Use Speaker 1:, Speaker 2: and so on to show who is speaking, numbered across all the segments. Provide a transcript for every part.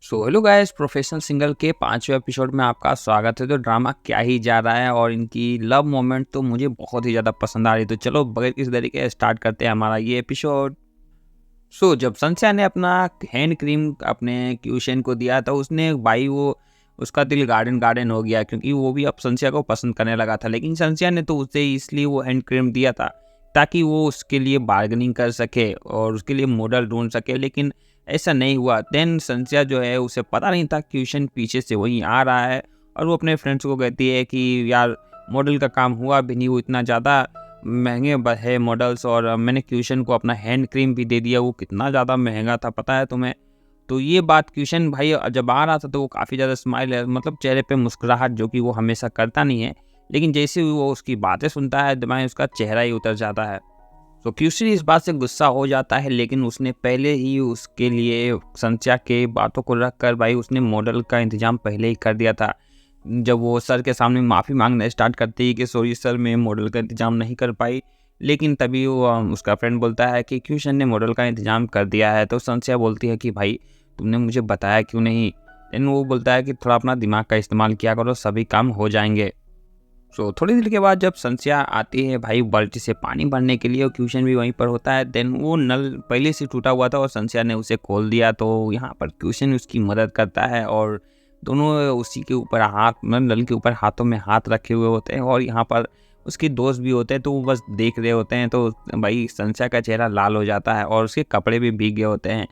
Speaker 1: So hello guys, professional single के 5वें episode में आपका स्वागत है। तो ड्रामा क्या ही जा रहा है और इनकी लव मोमेंट तो मुझे बहुत ही ज़्यादा पसंद आ रही है। तो चलो बगैर किसी तरीके स्टार्ट करते हैं हमारा ये एपिसोड। जब संस्या ने अपना हैंड क्रीम अपने क्यूशन को दिया था, उसने भाई वो उसका दिल गार्डन गार्डन हो गया, क्योंकि वो भी अब संस्या को पसंद करने लगा था। लेकिन संस्या ने तो उसे इसलिए वो हैंड क्रीम दिया था ताकि वो उसके लिए बार्गेनिंग कर सके और उसके लिए मॉडल ढूंढ सके, लेकिन ऐसा नहीं हुआ। देन संस्या जो है, उसे पता नहीं था क्यूशन पीछे से वहीं आ रहा है और वो अपने फ्रेंड्स को कहती है कि यार मॉडल का काम हुआ भी नहीं, वो इतना ज़्यादा महंगे है मॉडल्स, और मैंने क्यूशन को अपना हैंड क्रीम भी दे दिया, वो कितना ज़्यादा महंगा था पता है तुम्हें। तो ये बात क्यूशन भाई जब आ रहा था तो वो काफ़ी ज़्यादा स्माइल है, मतलब चेहरे पे मुस्कुराहट, जो कि वो हमेशा करता नहीं है, लेकिन जैसे ही वो उसकी बातें सुनता है दिमाग में उसका चेहरा ही उतर जाता है। तो क्यूशन इस बात से गुस्सा हो जाता है, लेकिन उसने पहले ही उसके लिए संस्या के बातों को रख कर भाई उसने मॉडल का इंतजाम पहले ही कर दिया था। जब वो सर के सामने माफ़ी मांगना स्टार्ट करती है कि सॉरी सर, मैं मॉडल का इंतजाम नहीं कर पाई, लेकिन तभी वो उसका फ्रेंड बोलता है कि क्यूशन ने मॉडल का इंतजाम कर दिया है। तो संस्या बोलती है कि भाई तुमने मुझे बताया क्यों नहीं। देन वो बोलता है कि थोड़ा अपना दिमाग का इस्तेमाल किया करो, सभी काम हो जाएंगे। थोड़ी देर के बाद जब संस्या आती है भाई बाल्टी से पानी भरने के लिए, और क्यूशन भी वहीं पर होता है। देन वो नल पहले से टूटा हुआ था और संस्या ने उसे खोल दिया, तो यहाँ पर क्यूशन उसकी मदद करता है और दोनों उसी के ऊपर हाथ, मतलब नल के ऊपर हाथों में हाथ रखे हुए होते हैं, और यहाँ पर उसके दोस्त भी होते हैं, तो वो बस देख रहे होते हैं। तो भाई संस्या का चेहरा लाल हो जाता है और उसके कपड़े भी भीग गए होते हैं।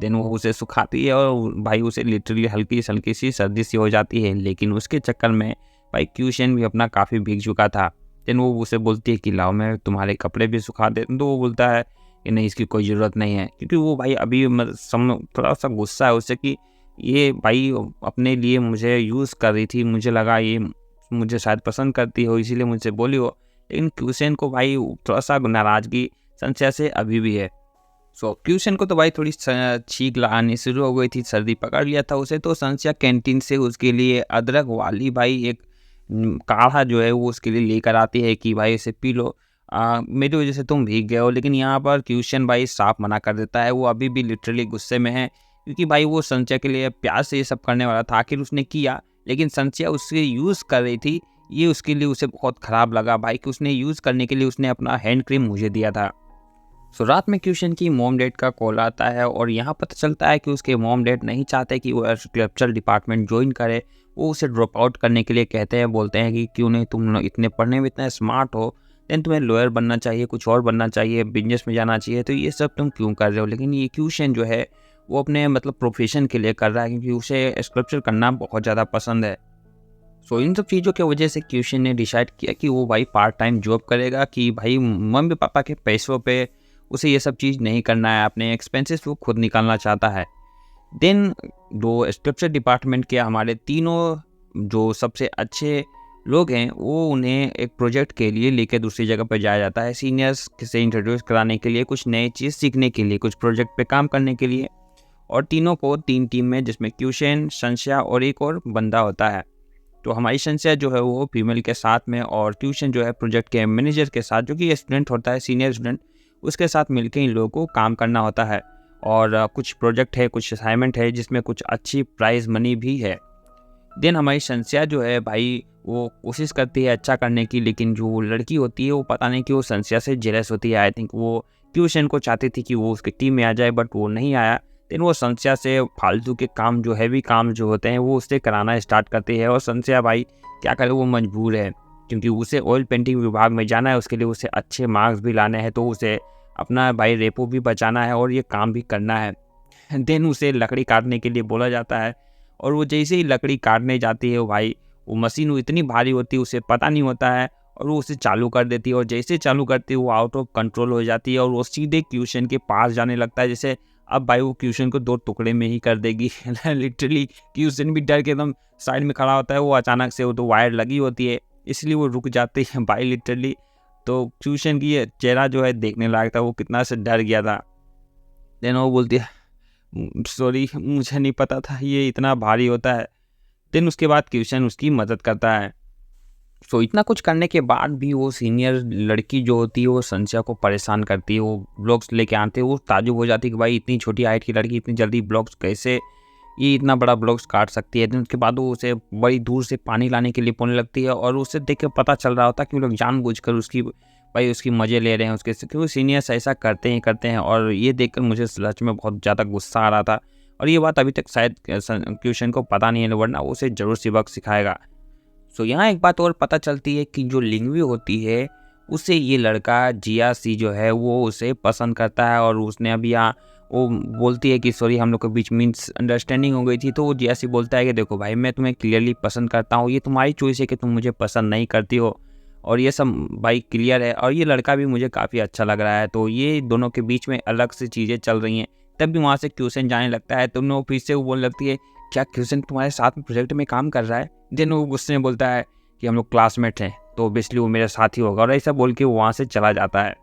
Speaker 1: देन वो उसे सुखाती है और भाई उसे लिटरली हल्की हल्की सी सर्दी सी हो जाती है, लेकिन उसके चक्कर में भाई क्यूशन भी अपना काफ़ी भीग चुका था। देन वो उसे बोलती है कि लाओ मैं तुम्हारे कपड़े भी सुखा दे, तो वो बोलता है कि नहीं, इसकी कोई ज़रूरत नहीं है, क्योंकि वो भाई अभी थोड़ा सा गुस्सा है उससे कि ये भाई अपने लिए मुझे यूज़ कर रही थी, मुझे लगा ये मुझे शायद पसंद करती हो, इसीलिए मुझसे बोली हो। लेकिन क्यूशन को भाई थोड़ा सा नाराज़गी संस्या से अभी भी है। क्यूशन को तो भाई थोड़ी छींक आनी शुरू हो गई थी, सर्दी पकड़ लिया था उसे। तो संस्या कैंटीन से उसके लिए अदरक वाली भाई एक काढ़ा जो है वो उसके लिए लेकर आती है कि भाई इसे पी लो, मेरी वजह से तुम भीग गए हो। लेकिन यहाँ पर क्यूशन भाई साफ मना कर देता है, वो अभी भी लिटरली गुस्से में है, क्योंकि भाई वो संस्या के लिए प्यार से ये सब करने वाला था। आखिर उसने किया, लेकिन संस्या उससे यूज़ कर रही थी, ये उसके लिए उसे बहुत ख़राब लगा भाई, कि उसने यूज़ करने के लिए उसने अपना हैंड क्रीम मुझे दिया था। रात में क्यूशन की मॉम डैड का कॉल आता है और यहाँ पता चलता है कि उसके मॉम डैड नहीं चाहते कि वो स्कल्पचर डिपार्टमेंट ज्वाइन करे। वो उसे ड्रॉप आउट करने के लिए कहते हैं, बोलते हैं कि क्यों नहीं, तुम लोग इतने पढ़ने में इतना स्मार्ट हो, देन तुम्हें लॉयर बनना चाहिए, कुछ और बनना चाहिए, बिजनेस में जाना चाहिए, तो ये सब तुम क्यों कर रहे हो। लेकिन ये क्यूशन जो है वो अपने मतलब प्रोफेशन के लिए कर रहा है, क्योंकि उसे स्कल्पचर करना बहुत ज़्यादा पसंद है। इन सब चीज़ों की वजह से क्यूशन ने डिसाइड किया कि वो भाई पार्ट टाइम जॉब करेगा, कि भाई मम्मी पापा के पैसों पे उसे ये सब चीज़ नहीं करना है, अपने एक्सपेंसेस वो खुद निकालना चाहता है। देन दो स्ट्रक्चर डिपार्टमेंट के हमारे तीनों जो सबसे अच्छे लोग हैं, वो उन्हें एक प्रोजेक्ट के लिए लेकर दूसरी जगह पर जाया जाता है, सीनियर्स से इंट्रोड्यूस कराने के लिए, कुछ नई चीज़ सीखने के लिए, कुछ प्रोजेक्ट पे काम करने के लिए। और तीनों को 3 टीम में, जिसमें क्यूशन, संस्या और एक और बंदा होता है। तो हमारी संस्या जो है वो फीमेल के साथ में, और ट्यूशन जो है प्रोजेक्ट के मैनेजर के साथ, जो कि स्टूडेंट होता है, सीनियर स्टूडेंट, उसके साथ मिलकर इन लोगों को काम करना होता है। और कुछ प्रोजेक्ट है, कुछ असाइनमेंट है, जिसमें कुछ अच्छी प्राइज मनी भी है। देन हमारी संस्या जो है भाई वो कोशिश करती है अच्छा करने की, लेकिन जो लड़की होती है वो पता नहीं कि वो संस्या से जेलस होती है। आई थिंक वो ट्यूशन को चाहती थी कि वो उसकी टीम में आ जाए, बट वो नहीं आया। देन वो संस्या से फालतू के काम, जो हैवी काम जो होते हैं, वो उससे कराना स्टार्ट करती है। और संस्या भाई क्या करे, वो मजबूर है, क्योंकि उसे ऑयल पेंटिंग विभाग में जाना है, उसके लिए उसे अच्छे मार्क्स भी लाने हैं, तो उसे अपना भाई रेपो भी बचाना है और ये काम भी करना है। देन उसे लकड़ी काटने के लिए बोला जाता है, और वो जैसे ही लकड़ी काटने जाती है, वो भाई वो मशीन वो इतनी भारी होती है, उसे पता नहीं होता है, और वो उसे चालू कर देती है। और जैसे चालू करती है वो आउट ऑफ कंट्रोल हो जाती है, और वो सीधे क्यूशन के पास जाने लगता है, जैसे अब भाई वो क्यूशन को 2 टुकड़े में ही कर देगी। लिटरली क्यूशन भी डर के एकदम साइड में खड़ा होता है। वो अचानक से वो तो वायर लगी होती है, इसलिए वो रुक जाती है भाई लिटरली। तो क्यूशन की ये चेहरा जो है देखने लायक था, वो कितना से डर गया था। देन वो बोलती है सॉरी, मुझे नहीं पता था ये इतना भारी होता है। देन उसके बाद क्यूशन उसकी मदद करता है। इतना कुछ करने के बाद भी वो सीनियर लड़की जो होती है वो संस्या को परेशान करती है। वो ब्लॉग्स लेके आते हैं, वो ताजुब हो जाती है कि भाई इतनी छोटी हाइट की लड़की इतनी जल्दी ब्लॉग्स कैसे ये इतना बड़ा ब्लॉक्स काट सकती है। देन उसके बाद वो उसे बड़ी दूर से पानी लाने के लिए बोलने लगती है और उसे देख के पता चल रहा होता है कि वो लोग जानबूझकर उसकी मज़े ले रहे हैं उसके से, क्योंकि सीनियर्स ऐसा करते हैं। और ये देखकर मुझे सच में बहुत ज़्यादा गुस्सा आ रहा था और ये बात अभी तक शायद क्वेश्चन को पता नहीं है, वरना वो उसे ज़रूर सबक सिखाएगा। सो यहाँ एक बात और पता चलती है कि जो लिंगवी होती है उसे ये लड़का जिया सी जो है वो उसे पसंद करता है। और उसने अभी यहाँ वो बोलती है कि सॉरी हम लोग के बीच मिस अंडरस्टैंडिंग हो गई थी। तो वो जिया सी बोलता है कि देखो भाई, मैं तुम्हें क्लियरली पसंद करता हूँ, ये तुम्हारी चॉइस है कि तुम मुझे पसंद नहीं करती हो और ये सब भाई क्लियर है। और ये लड़का भी मुझे काफ़ी अच्छा लग रहा है। तो ये दोनों के बीच में अलग से चीज़ें चल रही हैं। तब भी वहाँ से क्यूसन जाने लगता है तो वो फिर से वो बोलने लगती है, क्या क्यूसन तुम्हारे साथ में प्रोजेक्ट में काम कर रहा है? देन वो गुस्से में बोलता है कि हम लोग क्लासमेट हैं तो ऑब्वियसली वो मेरा साथी होगा, और ऐसा बोल के वो वहाँ से चला जाता है।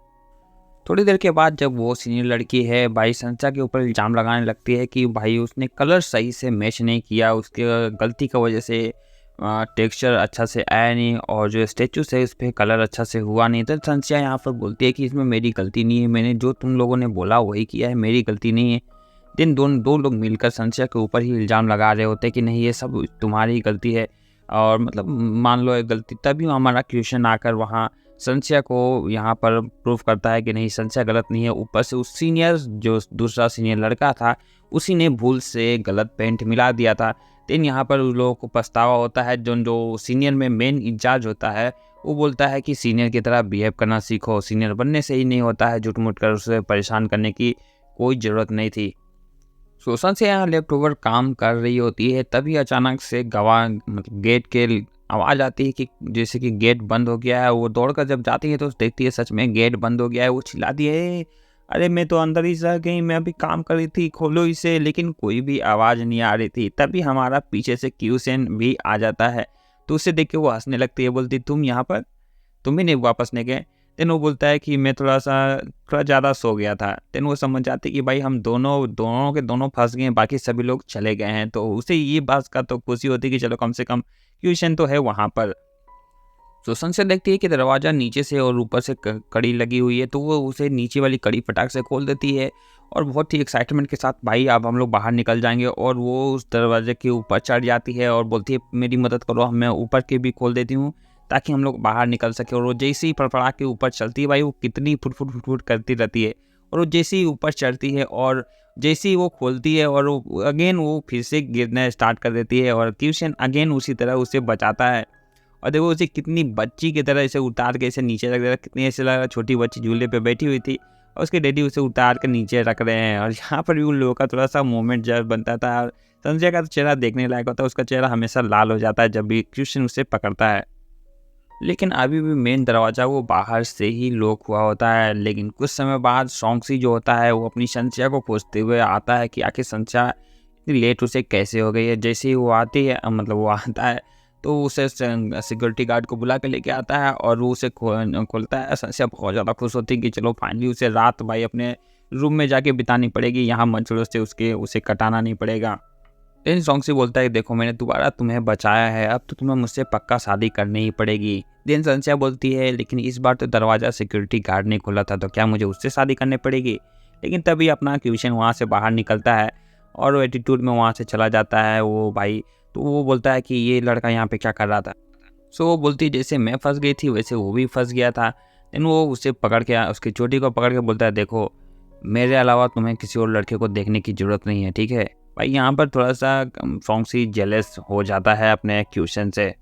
Speaker 1: थोड़ी देर के बाद जब वो सीनियर लड़की है भाई संचा के ऊपर इल्ज़ाम लगाने लगती है कि भाई उसने कलर सही से मैच नहीं किया, उसके गलती की वजह से टेक्सचर अच्छा से आया नहीं और जो स्टेचूस है उस पर कलर अच्छा से हुआ नहीं। तो संचा यहाँ पर बोलती है कि इसमें मेरी गलती नहीं है, मैंने जो तुम लोगों ने बोला वही किया है, मेरी गलती नहीं है। दिन दो लोग मिलकर संशय के ऊपर ही इल्ज़ाम लगा रहे होते कि नहीं ये सब तुम्हारी गलती है, और मतलब मान लो एक गलती। तभी हमारा क्वेश्चन आकर वहाँ संशय को यहाँ पर प्रूफ करता है कि नहीं संशय गलत नहीं है। ऊपर से उस सीनियर जो दूसरा सीनियर लड़का था उसी ने भूल से गलत पेंट मिला दिया था। देन यहाँ पर उन लोगों को पछतावा होता है। जो सीनियर में मेन इंचार्ज होता है वो बोलता है कि सीनियर की तरह बिहेव करना सीखो, सीनियर बनने से ही नहीं होता है, झूठ मूठ कर उसे परेशान करने की कोई ज़रूरत नहीं थी। शोषण से यहाँ लेफ्ट ओवर काम कर रही होती है, तभी अचानक से गवाह मतलब गेट के आवाज़ आती है कि जैसे कि गेट बंद हो गया है। वो दौड़कर जब जाती है तो देखती है सच में गेट बंद हो गया है। वो चिल्लाती है, अरे मैं तो अंदर ही रह गई, मैं अभी काम कर रही थी, खोलो इसे। लेकिन कोई भी आवाज़ नहीं आ रही थी। तभी हमारा पीछे से क्यूसेन भी आ जाता है। तो उसे देख के वो हंसने लगती है, बोलती तुम यहाँ पर, तुम ही नहीं वापस नहीं गए? देन वो बोलता है कि मैं थोड़ा ज़्यादा सो गया था। देन वो समझ जाती है कि भाई हम दोनों के दोनों फंस गए हैं, बाकी सभी लोग चले गए हैं। तो उसे ये बात का तो खुशी होती है कि चलो कम से कम क्वेश्चन तो है वहाँ पर। सुसन से देखती है कि दरवाज़ा नीचे से और ऊपर से कड़ी लगी हुई है, तो वो उसे नीचे वाली कड़ी फटाक से खोल देती है और बहुत ही एक्साइटमेंट के साथ भाई अब हम लोग बाहर निकल जाएंगे। और वो उस दरवाजे के ऊपर चढ़ जाती है और बोलती है मेरी मदद करो, मैं ऊपर के भी खोल देती हूँ ताकि हम लोग बाहर निकल सके। और वो जैसे ही फड़फड़ा के ऊपर चलती है भाई, वो कितनी फुट करती रहती है। और वो जैसे ही ऊपर चढ़ती है और जैसे ही वो खोलती है और वो अगेन वो फिर से गिरना स्टार्ट कर देती है और ट्यूशन अगेन उसी तरह उसे बचाता है। और देखो उसे कितनी बच्ची की तरह इसे उतार के इसे नीचे रख दे रहा, कितनी ऐसे लग रहा छोटी बच्ची झूले पे बैठी हुई थी और उसके डैडी उसे उतार कर नीचे रख रहे हैं। और यहाँ पर भी उन लोगों का थोड़ा सा मोमेंट जब बनता था। और संजय का तो चेहरा देखने लायक होता है, उसका चेहरा हमेशा लाल हो जाता है जब भी क्रिश्चियन उसे पकड़ता है। लेकिन अभी भी मेन दरवाज़ा वो बाहर से ही लॉक हुआ होता है। लेकिन कुछ समय बाद सॉन्गसी जो होता है वो अपनी संशया को खोजते हुए आता है कि आखिर संशया इतनी लेट उसे कैसे हो गई है। जैसे ही वो आती है मतलब वो आता है तो उसे सिक्योरिटी गार्ड को बुला के लेके आता है और वो उसे खोलता है। संशया बहुत ज़्यादा खुश होती है कि चलो फाइनली उसे रात भाई अपने रूम में जाके बितानी पड़ेगी, यहाँ मच्छरों से उसे कटाना नहीं पड़ेगा। लेकिन सॉन्गसी बोलता है देखो मैंने दोबारा तुम्हें बचाया है, अब तो तुम्हें मुझसे पक्का शादी करनी ही पड़ेगी। देन संशया बोलती है लेकिन इस बार तो दरवाज़ा सिक्योरिटी गार्ड ने खोला था, तो क्या मुझे उससे शादी करनी पड़ेगी? लेकिन तभी अपना क्वेश्चन वहाँ से बाहर निकलता है और वो एटीट्यूड में वहाँ से चला जाता है वो भाई। तो वो बोलता है कि ये लड़का यहाँ पे क्या कर रहा था। सो वो बोलती है जैसे मैं फंस गई थी वैसे वो भी फंस गया था। देन वो उसे पकड़ के उसकी चोटी को पकड़ के बोलता है देखो मेरे अलावा तुम्हें किसी और लड़के को देखने की ज़रूरत नहीं है, ठीक है भाई। यहाँ पर थोड़ा सा सॉन्गसी जेलस हो जाता है अपने क्वेश्चन से।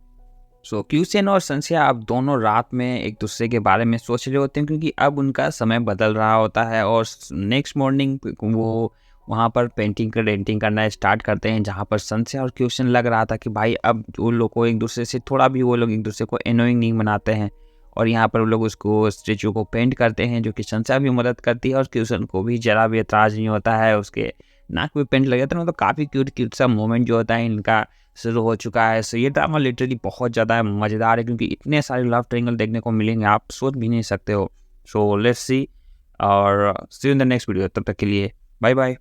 Speaker 1: सो क्यूसन और संशया अब दोनों रात में एक दूसरे के बारे में सोच रहे होते हैं क्योंकि अब उनका समय बदल रहा होता है। और नेक्स्ट मॉर्निंग वो वहाँ पर डेंटिंग करना स्टार्ट करते हैं, जहाँ पर संशया और क्यूसन लग रहा था कि भाई अब उन लोग को एक दूसरे से थोड़ा भी वो लोग एक दूसरे को एनोइंग नहीं बनाते हैं। और यहाँ पर वो लोग उसको स्टेचू को पेंट करते हैं, जो कि संशया भी मदद करती है और क्यूसन को भी जरा भी एतराज़ नहीं होता है। उसके नाक में पेंट लग जाता है, मतलब काफ़ी क्यूट सा मोमेंट जो होता है इनका शुरू हो चुका है। सो ये ड्रामा लिटरली बहुत ज़्यादा मज़ेदार है क्योंकि इतने सारे लव ट्रायंगल देखने को मिलेंगे आप सोच भी नहीं सकते हो। सो लेट्स सी और see you in the next video. तब तक के लिए बाय बाय।